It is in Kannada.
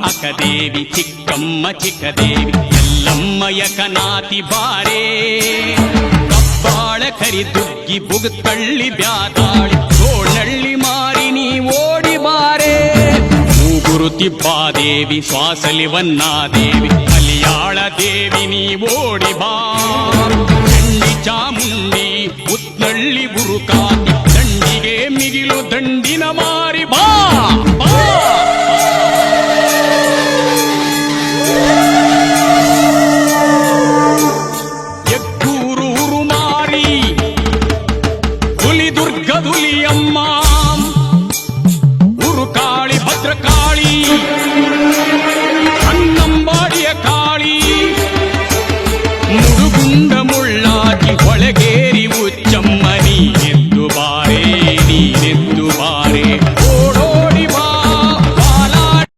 ಅಕದೇವಿ ಚಿಕ್ಕಮ್ಮ ಚಿಕ್ಕದೇವಿ ಎಲ್ಲಮ್ಮಯ ಕನಾತಿ ಬಾರೇ ಕಬ್ಬಾಳ ಕರಿದುಗ್ಗಿ ಬುಗುತ್ತಳ್ಳಿ ಬ್ಯಾತಾಳಿ ತೋಳ್ನಳ್ಳಿ ಮಾರಿ ನೀ ಓಡಿ ಬಾರೇ ಮೂಗುರುತಿಬ್ಬಾದೇವಿ ಶ್ವಾಸಲಿವನ್ನಾದೇವಿ ಮಲಿಯಾಳ ದೇವಿ ನೀ ಓಡಿ ಬಾ ಚಂಡಿ ಚಾಮುಂಡಿ ಉತ್ನಳ್ಳಿ ಬುರುಕಾತಿ ದಂಡಿಗೆ ಮಿಗಿಲು ದಂಡಿನ ಮಾರಿ ಬಾ ಎಕ್ಕೂರು ಉರುಮಾರಿ ಹುಲಿದುರ್ಗ ದುಲಿಯಮ್ಮ ಉರುಕಾಳಿ ಭದ್ರಕಾಳಿ